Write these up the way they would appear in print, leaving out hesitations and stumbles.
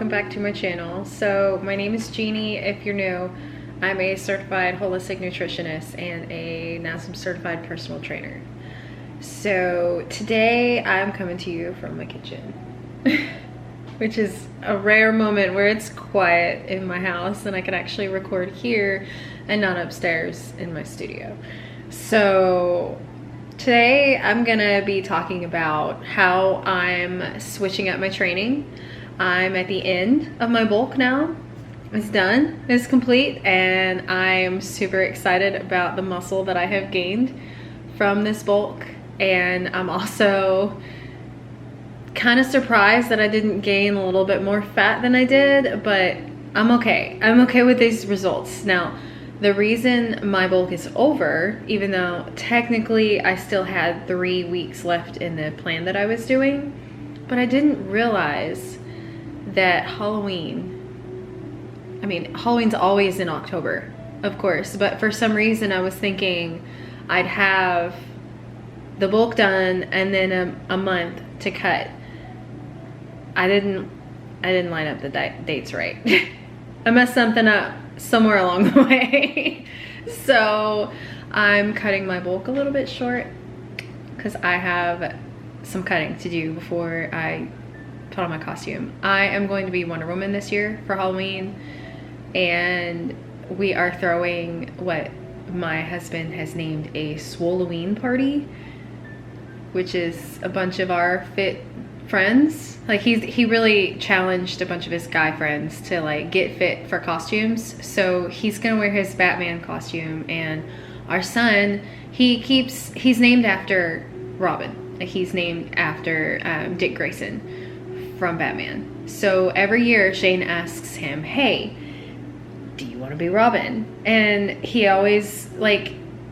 welcome back to my channel. So my name is Jeannie. If you're new, I'm a certified holistic nutritionist and now some certified personal trainer. So today I'm coming to you from my kitchen, which is a rare moment where it's quiet in my house and I can actually record here and not upstairs in my studio. So today I'm gonna be talking about how I'm switching up my training. I'm at the end of my bulk now. It's done, it's complete, and I'm super excited about the muscle that I have gained from this bulk. And I'm also kind of surprised that I didn't gain a little bit more fat than I did, but I'm okay. I'm okay with these results. Now, the reason my bulk is over, even though technically I still had 3 weeks left in the plan that I was doing, but I didn't realize that Halloween's always in October, of course, but for some reason I was thinking I'd have the bulk done and then a month to cut. I didn't line up the dates right. I messed something up somewhere along the way. So I'm cutting my bulk a little bit short because I have some cutting to do before I put on my costume. I am going to be Wonder Woman this year for Halloween, and we are throwing what my husband has named a Swalloween party, which is a bunch of our fit friends. Like he really challenged a bunch of his guy friends to like get fit for costumes. So he's gonna wear his Batman costume, and our son, he's named after Robin. Like he's named after Dick Grayson from Batman. So every year Shane asks him, hey, do you want to be Robin? And he always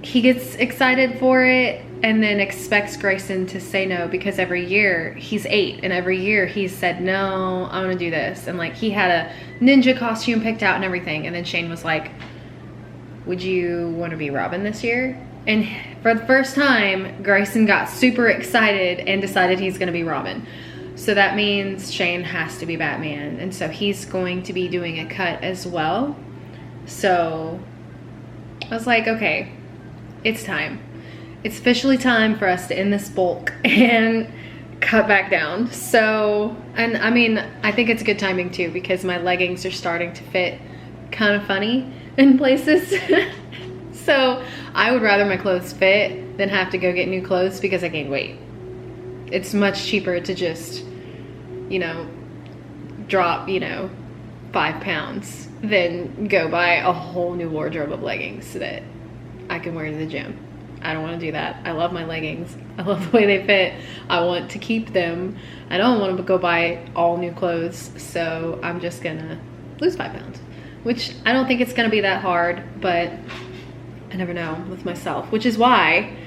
he gets excited for it and then expects Grayson to say no, because every year he's 8 and every year he's said, no, I want to do this. And like he had a ninja costume picked out and everything. And then Shane was like, would you want to be Robin this year? And for the first time, Grayson got super excited and decided he's going to be Robin. So that means Shane has to be Batman. And so he's going to be doing a cut as well. So I was like, okay, it's time. It's officially time for us to end this bulk and cut back down. So, and I mean, I think it's good timing too, because my leggings are starting to fit kind of funny in places. So I would rather my clothes fit than have to go get new clothes because I gained weight. It's much cheaper to just, drop, 5 pounds than go buy a whole new wardrobe of leggings that I can wear to the gym. I don't want to do that. I love my leggings. I love the way they fit. I want to keep them. I don't want to go buy all new clothes. So I'm just gonna lose 5 pounds, which I don't think it's gonna be that hard, but I never know with myself, which is why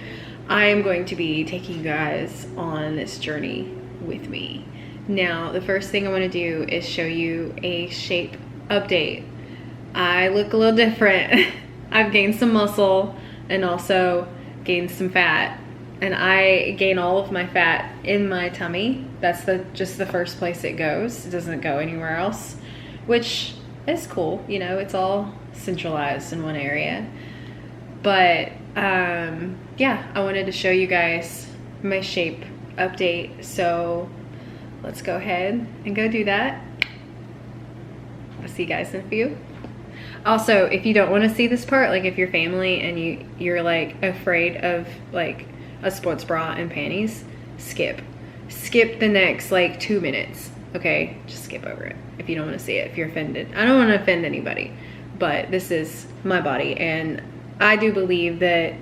I am going to be taking you guys on this journey with me. Now, the first thing I want to do is show you a shape update. I look a little different. I've gained some muscle and also gained some fat, and I gain all of my fat in my tummy. That's just the first place it goes. It doesn't go anywhere else, which is cool. It's all centralized in one area. But yeah, I wanted to show you guys my shape update. So let's go ahead and go do that. I'll see you guys in a few. Also, if you don't want to see this part, like if you're family and you're like afraid of like a sports bra and panties, skip the next like 2 minutes. Okay, just skip over it if you don't want to see it, if you're offended. I don't want to offend anybody, but this is my body, and I do believe that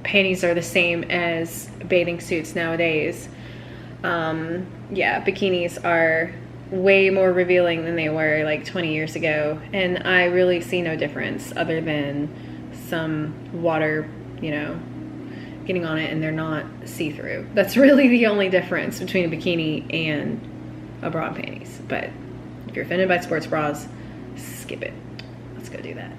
panties are the same as bathing suits nowadays. Yeah, bikinis are way more revealing than they were like 20 years ago, and I really see no difference other than some water, getting on it, and they're not see-through. That's really the only difference between a bikini and a bra and panties. But if you're offended by sports bras, skip it. Let's go do that.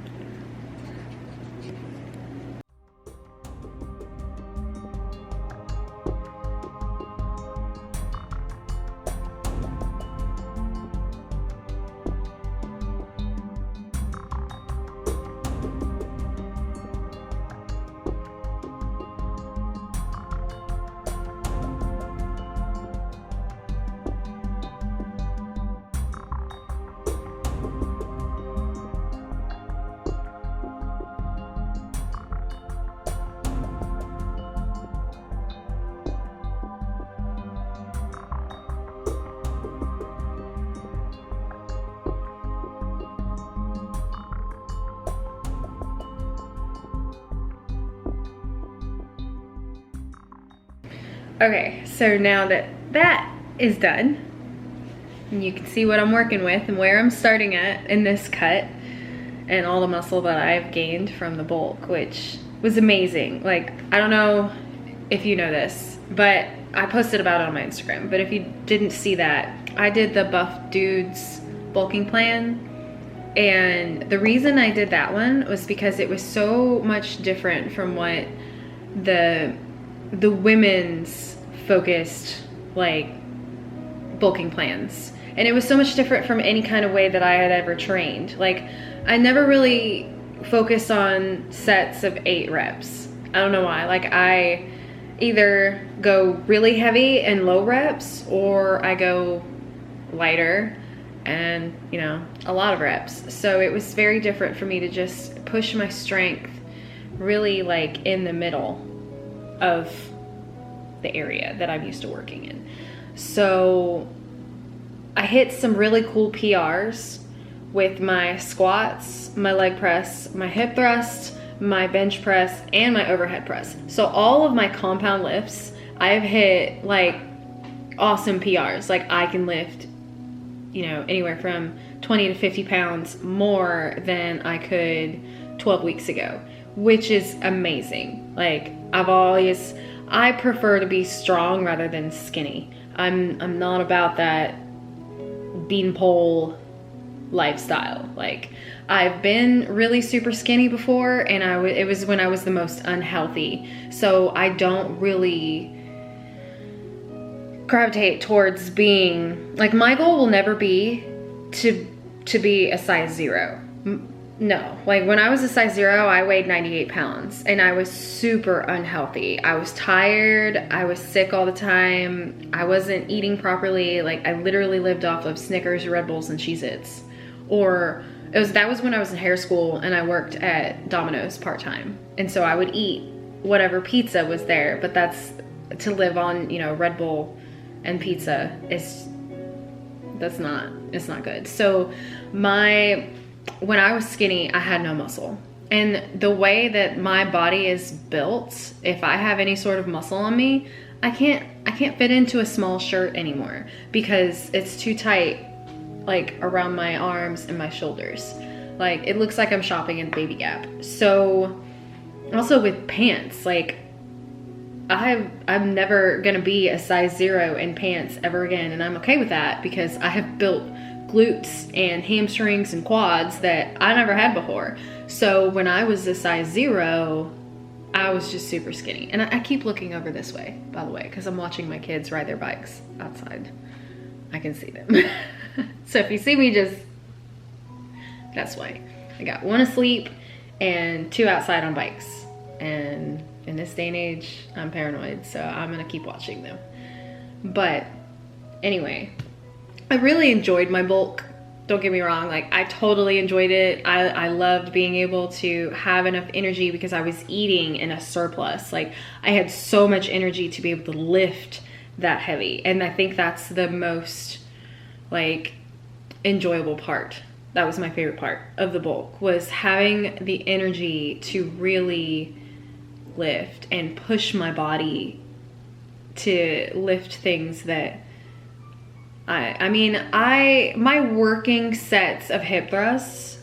Okay, so now that that is done, and you can see what I'm working with and where I'm starting at in this cut and all the muscle that I've gained from the bulk, which was amazing. Like, I don't know if you know this, but I posted about it on my Instagram, but if you didn't see that, I did the Buff Dudes bulking plan. And the reason I did that one was because it was so much different from what the women's focused like bulking plans. And it was so much different from any kind of way that I had ever trained. Like, I never really focused on sets of 8 reps. I don't know why. Like, I either go really heavy and low reps, or I go lighter and, you know, a lot of reps. So it was very different for me to just push my strength really like in the middle of the area that I'm used to working in. So I hit some really cool PRs with my squats, my leg press, my hip thrust, my bench press, and my overhead press. So all of my compound lifts, I've hit like awesome PRs. Like, I can lift, you know, anywhere from 20 to 50 pounds more than I could 12 weeks ago, which is amazing. Like, I prefer to be strong rather than skinny. I'm not about that beanpole lifestyle. Like, I've been really super skinny before, and it was when I was the most unhealthy. So I don't really gravitate towards being, like, my goal will never be to be a size 0. No, like, when I was a size 0, I weighed 98 pounds and I was super unhealthy. I was tired, I was sick all the time, I wasn't eating properly. Like, I literally lived off of Snickers, Red Bulls, and Cheez-Its. Or that was when I was in hair school and I worked at Domino's part-time. And so I would eat whatever pizza was there, but that's to live on, you know, Red Bull and pizza it's not good. So when I was skinny, I had no muscle. And the way that my body is built, if I have any sort of muscle on me, I can't fit into a small shirt anymore because it's too tight, like around my arms and my shoulders. Like, it looks like I'm shopping in Baby Gap. So also with pants, like, I'm never gonna be a size 0 in pants ever again, and I'm okay with that because I have built glutes and hamstrings and quads that I never had before. So when I was a size 0, I was just super skinny. And I keep looking over this way, by the way, because I'm watching my kids ride their bikes outside. I can see them. So if you see me, that's why. I got 1 asleep and 2 outside on bikes. And in this day and age, I'm paranoid, so I'm gonna keep watching them. But anyway, I really enjoyed my bulk. Don't get me wrong, like, I totally enjoyed it. I loved being able to have enough energy because I was eating in a surplus. Like, I had so much energy to be able to lift that heavy. And I think that's the most, like, enjoyable part. That was my favorite part of the bulk, was having the energy to really lift and push my body to lift things that my working sets of hip thrusts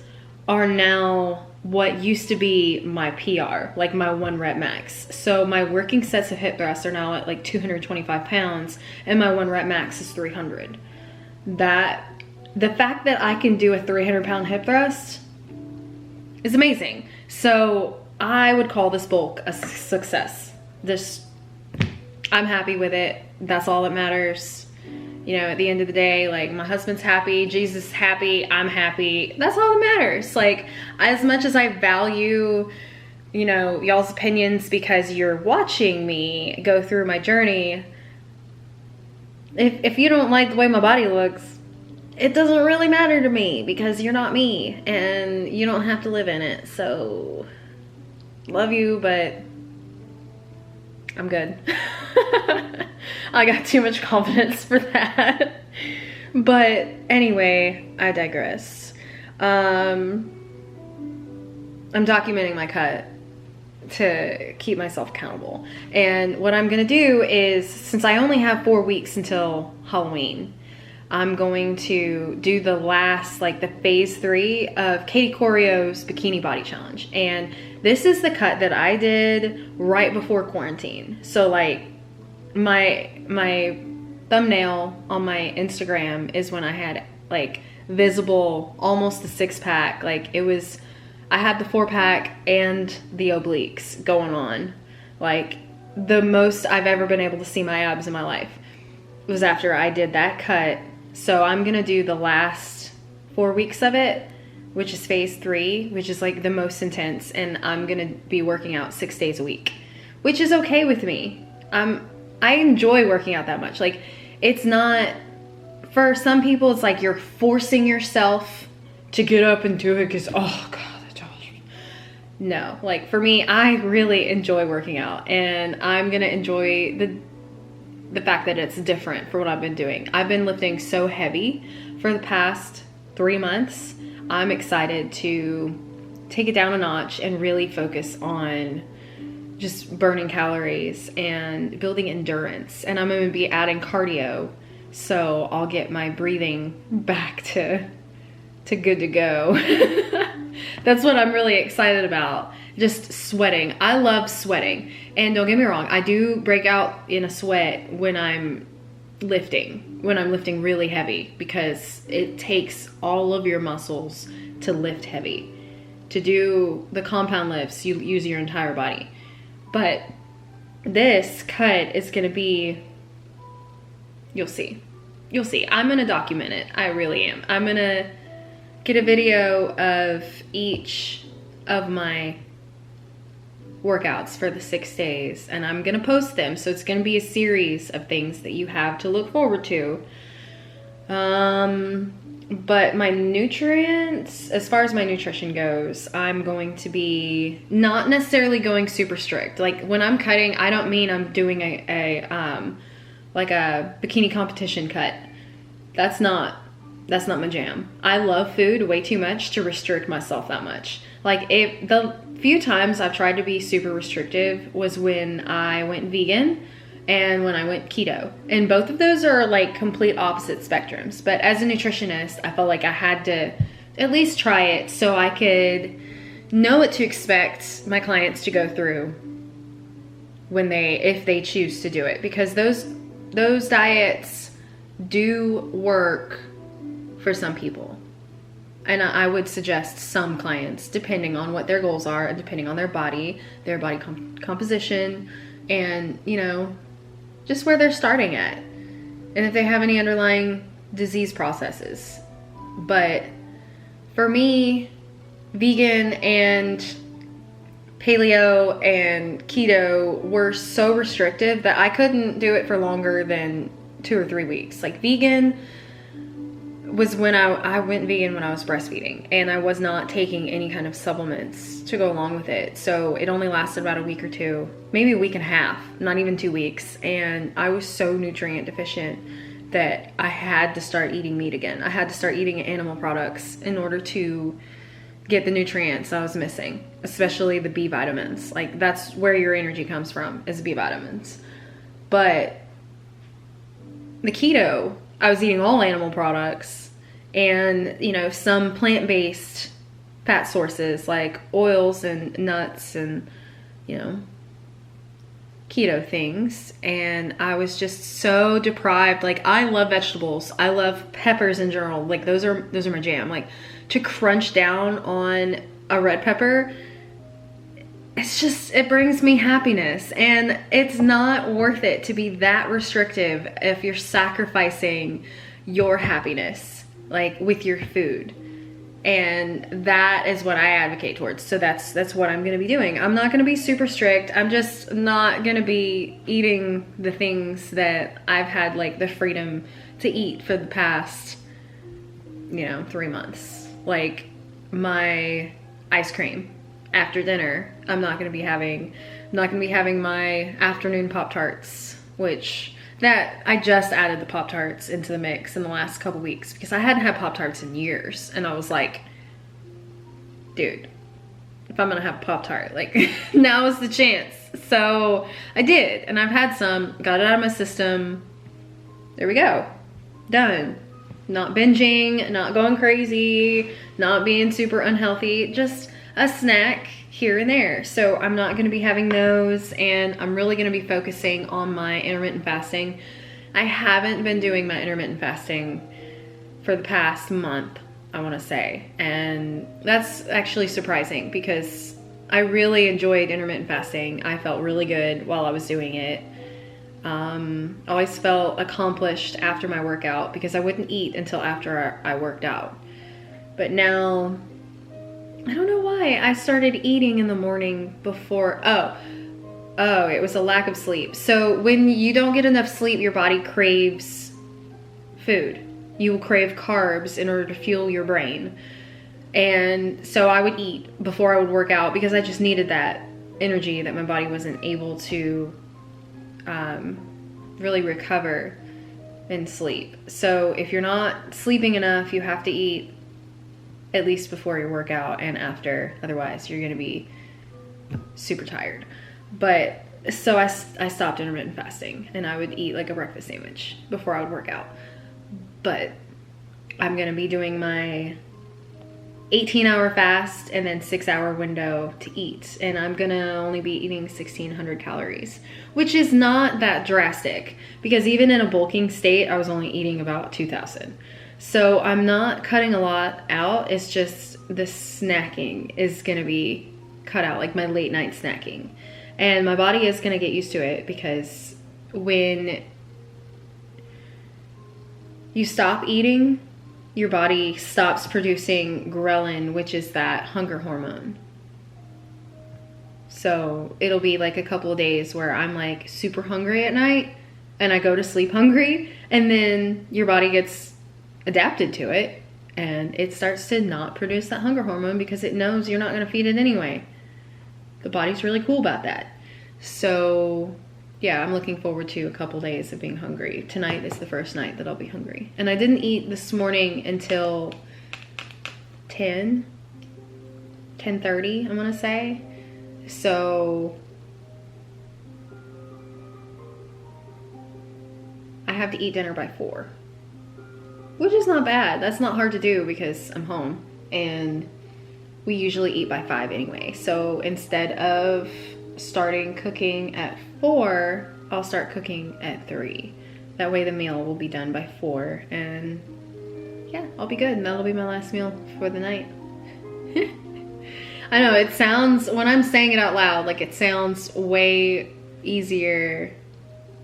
are now what used to be my PR, like my 1 rep max. So my working sets of hip thrusts are now at like 225 pounds and my 1 rep max is 300. The fact that I can do a 300 pound hip thrust is amazing. So I would call this bulk a success. I'm happy with it. That's all that matters. You know, at the end of the day, like, my husband's happy, Jesus is happy, I'm happy. That's all that matters. Like, as much as I value, you know, y'all's opinions because you're watching me go through my journey, if you don't like the way my body looks, it doesn't really matter to me because you're not me and you don't have to live in it. So, love you, but I'm good. I got too much confidence for that. But anyway, I digress. I'm documenting my cut to keep myself accountable. And what I'm gonna do is, since I only have 4 weeks until Halloween, I'm going to do the last, like the phase 3 of Katie Corio's Bikini Body Challenge. And this is the cut that I did right before quarantine. So like my thumbnail on my Instagram is when I had like visible, almost the 6-pack. Like it was, I had the 4-pack and the obliques going on. Like the most I've ever been able to see my abs in my life was after I did that cut. So I'm gonna do the last 4 weeks of it, which is phase 3, which is like the most intense, and I'm gonna be working out 6 days a week, which is okay with me. I enjoy working out that much. Like it's not, for some people it's like you're forcing yourself to get up and do it because, oh God, no. Like for me, I really enjoy working out, and I'm gonna enjoy the fact that it's different for what I've been doing. I've been lifting so heavy for the past 3 months. I'm excited to take it down a notch and really focus on just burning calories and building endurance. And I'm gonna be adding cardio, so I'll get my breathing back to good to go. That's what I'm really excited about. Just sweating. I love sweating. And don't get me wrong, I do break out in a sweat when I'm lifting really heavy, because it takes all of your muscles to lift heavy. To do the compound lifts, you use your entire body. But this cut is gonna be, you'll see. You'll see. I'm gonna document it. I really am. I'm gonna get a video of each of my workouts for the 6 days, and I'm gonna post them. So it's gonna be a series of things that you have to look forward to. But my nutrients, as far as my nutrition goes, I'm going to be not necessarily going super strict. Like when I'm cutting, I don't mean I'm doing like a bikini competition cut. That's not my jam. I love food way too much to restrict myself that much. Like the few times I've tried to be super restrictive was when I went vegan and when I went keto. And both of those are like complete opposite spectrums. But as a nutritionist, I felt like I had to at least try it so I could know what to expect my clients to go through if they choose to do it. Because those diets do work for some people. And I would suggest some clients, depending on what their goals are and depending on their body composition, and just where they're starting at, and if they have any underlying disease processes. But for me, vegan and paleo and keto were so restrictive that I couldn't do it for longer than 2 or 3 weeks. Like vegan was when I went vegan when I was breastfeeding, and I was not taking any kind of supplements to go along with it. So it only lasted about a week or 2, maybe a week and a half, not even 2 weeks. And I was so nutrient deficient that I had to start eating meat again. I had to start eating animal products in order to get the nutrients I was missing, especially the B vitamins. Like that's where your energy comes from, is B vitamins. But the keto, I was eating all animal products and, some plant-based fat sources like oils and nuts and, keto things. And I was just so deprived. Like I love vegetables. I love peppers in general. Like those are my jam. Like to crunch down on a red pepper, it brings me happiness, and it's not worth it to be that restrictive if you're sacrificing your happiness, like with your food. And that is what I advocate towards. So that's what I'm gonna be doing. I'm not gonna be super strict. I'm just not gonna be eating the things that I've had like the freedom to eat for the past, 3 months. Like my ice cream after dinner, I'm not gonna be having my afternoon Pop-Tarts, which that I just added the Pop-Tarts into the mix in the last couple weeks because I hadn't had Pop-Tarts in years. And I was like, dude, if I'm gonna have Pop-Tart, like now is the chance. So I did, and I've had some, got it out of my system. There we go, done. Not binging, not going crazy, not being super unhealthy, just a snack here and there. So I'm not gonna be having those, and I'm really gonna be focusing on my intermittent fasting. I haven't been doing my intermittent fasting for the past month, I wanna say. And that's actually surprising because I really enjoyed intermittent fasting. I felt really good while I was doing it. Always felt accomplished after my workout because I wouldn't eat until after I worked out. But now, I don't know why I started eating in the morning before. Oh, it was a lack of sleep. So when you don't get enough sleep, your body craves food. You will crave carbs in order to fuel your brain. And so I would eat before I would work out because I just needed that energy that my body wasn't able to really recover in sleep. So if you're not sleeping enough, you have to eat at least before your workout and after. Otherwise, you're gonna be super tired. But so I stopped intermittent fasting, and I would eat like a breakfast sandwich before I would work out. But I'm gonna be doing my 18-hour fast and then 6-hour window to eat. And I'm gonna only be eating 1,600 calories, which is not that drastic because even in a bulking state, I was only eating about 2,000. So I'm not cutting a lot out. It's just the snacking is gonna be cut out, like my late night snacking. And my body is gonna get used to it because when you stop eating, your body stops producing ghrelin, which is that hunger hormone. So it'll be like a couple of days where I'm like super hungry at night and I go to sleep hungry, and then your body gets adapted to it and it starts to not produce that hunger hormone because it knows you're not gonna feed it anyway. The body's really cool about that. So yeah, I'm looking forward to a couple days of being hungry. Tonight is the first night that I'll be hungry. And I didn't eat this morning until 10:30, I'm gonna say. So I have to eat dinner by 4, which is not bad. That's not hard to do because I'm home and we usually eat by 5 anyway. So instead of starting cooking at 4, I'll start cooking at 3. That way the meal will be done by 4, and yeah, I'll be good, and that'll be my last meal for the night. I know it sounds, when I'm saying it out loud, like it sounds way easier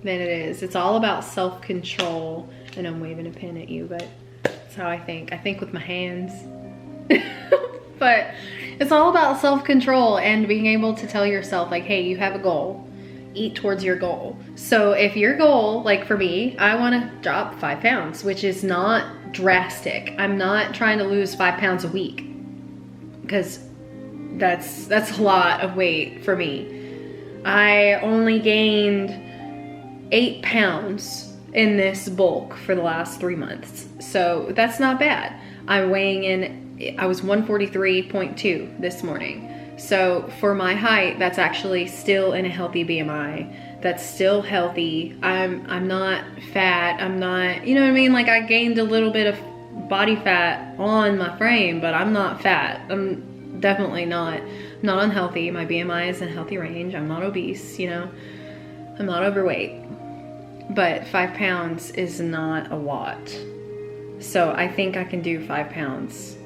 than it is. It's all about self-control, and I'm waving a pen at you, but that's how I think. I think with my hands. But it's all about self-control and being able to tell yourself like, hey, you have a goal, eat towards your goal. So if your goal, like for me, I want to drop 5 pounds, which is not drastic. I'm not trying to lose 5 pounds a week because that's a lot of weight for me. I only gained 8 pounds in this bulk for the last 3 months. So that's not bad. I'm weighing in, I was 143.2 this morning. So for my height, that's actually still in a healthy BMI. That's still healthy. I'm not fat. I'm not, you know what I mean? Like I gained a little bit of body fat on my frame, but I'm not fat. I'm definitely not unhealthy. My BMI is in a healthy range. I'm not obese, you know, I'm not overweight, but 5 pounds is not a lot. So I think I can do 5 pounds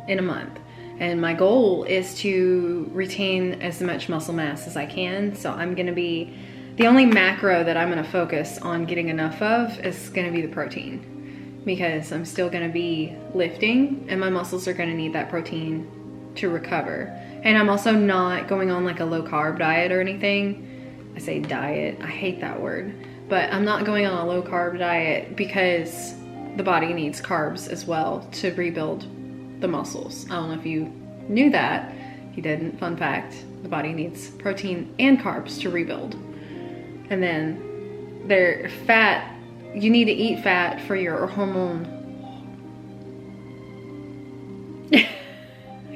in a month. And my goal is to retain as much muscle mass as I can. So I'm gonna be, the only macro that I'm gonna focus on getting enough of is gonna be the protein, because I'm still gonna be lifting and my muscles are gonna need that protein to recover. And I'm also not going on like a low carb diet or anything. I say diet, I hate that word, but I'm not going on a low carb diet because the body needs carbs as well to rebuild the muscles. I don't know if you knew that. If you didn't, fun fact, the body needs protein and carbs to rebuild. And then they're fat, you need to eat fat for your hormone. I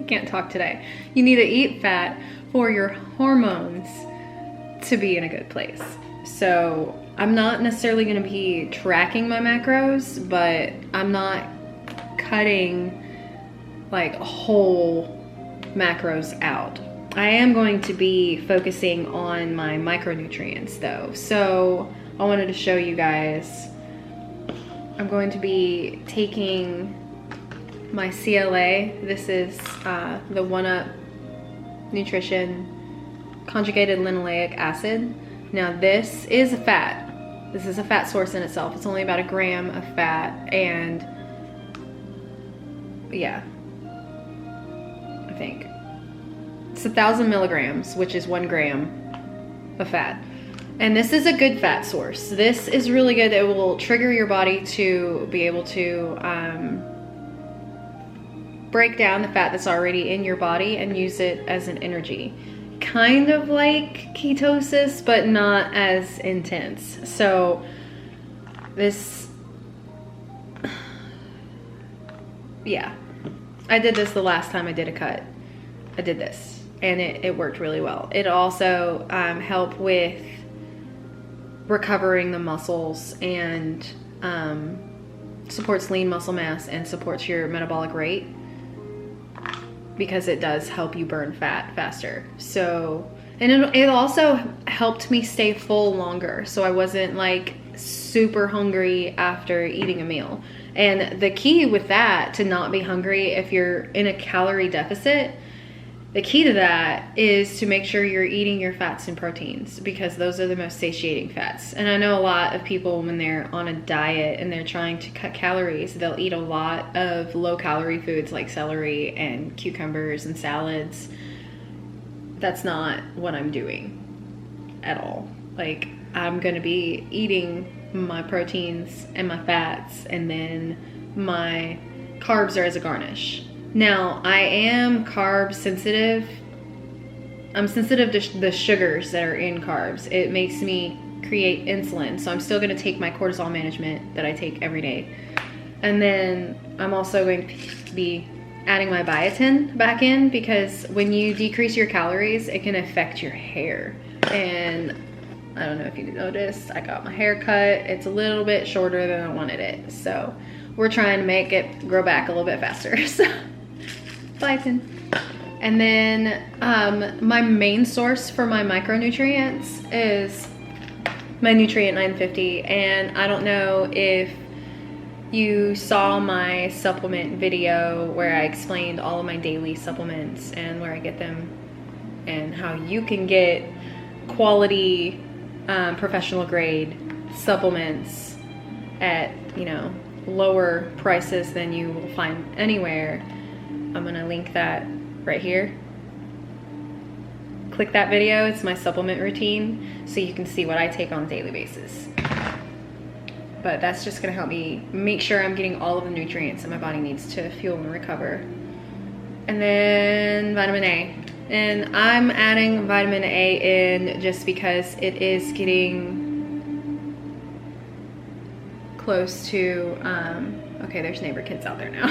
can't talk today. You need to eat fat for your hormones to be in a good place. So I'm not necessarily going to be tracking my macros, but I'm not cutting like whole macros out. I am going to be focusing on my micronutrients though. So I wanted to show you guys, I'm going to be taking my CLA. This is the 1-Up Nutrition Conjugated Linoleic Acid. Now this is a fat. This is a fat source in itself. It's only about 1 gram of fat, and yeah, I think it's 1,000 milligrams, which is 1 gram of fat. And this is a good fat source. This is really good. It will trigger your body to be able to break down the fat that's already in your body and use it as an energy. Kind of like ketosis, but not as intense. So this, yeah, I did this the last time I did a cut. I did this and it worked really well. It also helped with recovering the muscles and supports lean muscle mass and supports your metabolic rate, because it does help you burn fat faster. So, and it also helped me stay full longer. So I wasn't like super hungry after eating a meal. And the key with that, to not be hungry if you're in a calorie deficit, the key to that is to make sure you're eating your fats and proteins, because those are the most satiating fats. And I know a lot of people, when they're on a diet and they're trying to cut calories, they'll eat a lot of low calorie foods like celery and cucumbers and salads. That's not what I'm doing at all. Like, I'm gonna be eating my proteins and my fats, and then my carbs are as a garnish. Now, I am carb sensitive. I'm sensitive to the sugars that are in carbs. It makes me create insulin. So I'm still going to take my cortisol management that I take every day. And then I'm also going to be adding my biotin back in, because when you decrease your calories, it can affect your hair. And I don't know if you noticed, I got my hair cut. It's a little bit shorter than I wanted it. So we're trying to make it grow back a little bit faster. So biotin. And then my main source for my micronutrients is my Nutrient 950. And I don't know if you saw my supplement video where I explained all of my daily supplements and where I get them and how you can get quality professional grade supplements at, you know, lower prices than you will find anywhere. I'm gonna link that right here. Click that video. It's my supplement routine, so you can see what I take on a daily basis. But that's just gonna help me make sure I'm getting all of the nutrients that my body needs to fuel and recover. And then vitamin A. And I'm adding vitamin A in just because it is getting close to, okay, there's neighbor kids out there now.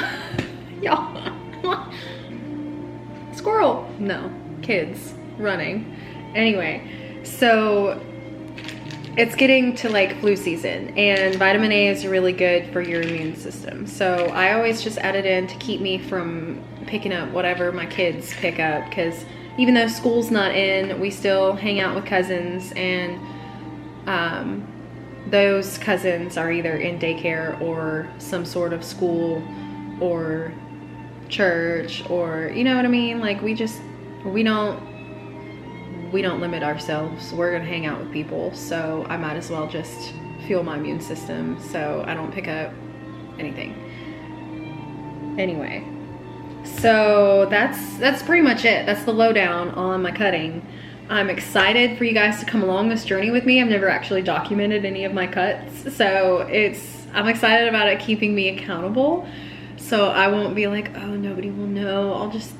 Y'all. Squirrel. No, kids running. Anyway, so it's getting to like flu season, and vitamin A is really good for your immune system. So I always just add it in to keep me from picking up whatever my kids pick up, because even though school's not in, we still hang out with cousins, and those cousins are either in daycare or some sort of school or church, or you know what I mean, like we don't limit ourselves. We're gonna hang out with people, so I might as well just fuel my immune system so I don't pick up anything. Anyway, so that's pretty much it. That's the lowdown on my cutting. I'm excited for you guys to come along this journey with me. I've never actually documented any of my cuts, so I'm excited about it keeping me accountable. So I won't be like, oh, nobody will know. I'll just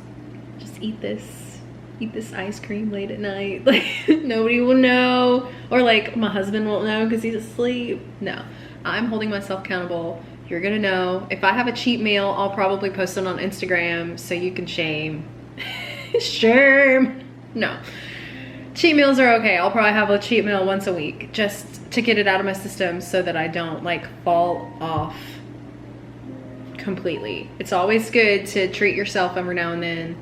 eat this ice cream late at night. Like, nobody will know. Or like my husband won't know because he's asleep. No, I'm holding myself accountable You're gonna know. If I have a cheat meal, I'll probably post it on Instagram so you can shame. Shame. No. Cheat meals are okay. I'll probably have a cheat meal once a week just to get it out of my system so that I don't like fall off completely. It's always good to treat yourself every now and then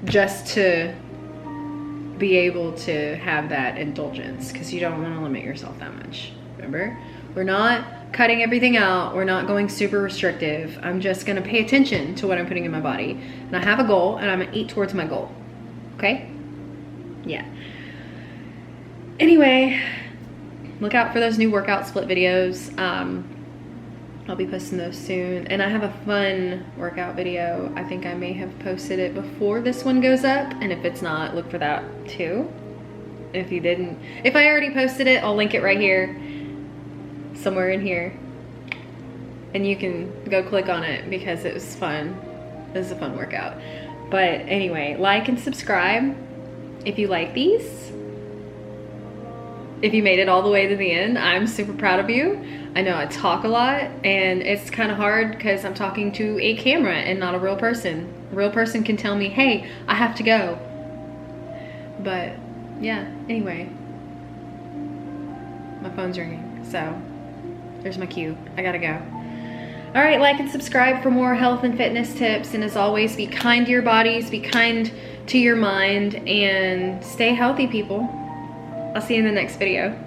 just to be able to have that indulgence, because you don't want to limit yourself that much. Remember, we're not cutting everything out. We're not going super restrictive. I'm just going to pay attention to what I'm putting in my body, and I have a goal and I'm going to eat towards my goal. Okay? Yeah. Anyway, look out for those new workout split videos. I'll be posting those soon. And I have a fun workout video. I think I may have posted it before this one goes up. And if it's not, look for that too. If you didn't, if I already posted it, I'll link it right here, somewhere in here. And you can go click on it because it was fun. It was a fun workout. But anyway, like and subscribe if you like these. If you made it all the way to the end, I'm super proud of you. I know I talk a lot and it's kind of hard because I'm talking to a camera and not a real person. A real person can tell me, hey, I have to go. But yeah, anyway, my phone's ringing, so there's my cue. I gotta go. All right, like and subscribe for more health and fitness tips. And as always, be kind to your bodies, be kind to your mind, and stay healthy, people. I'll see you in the next video.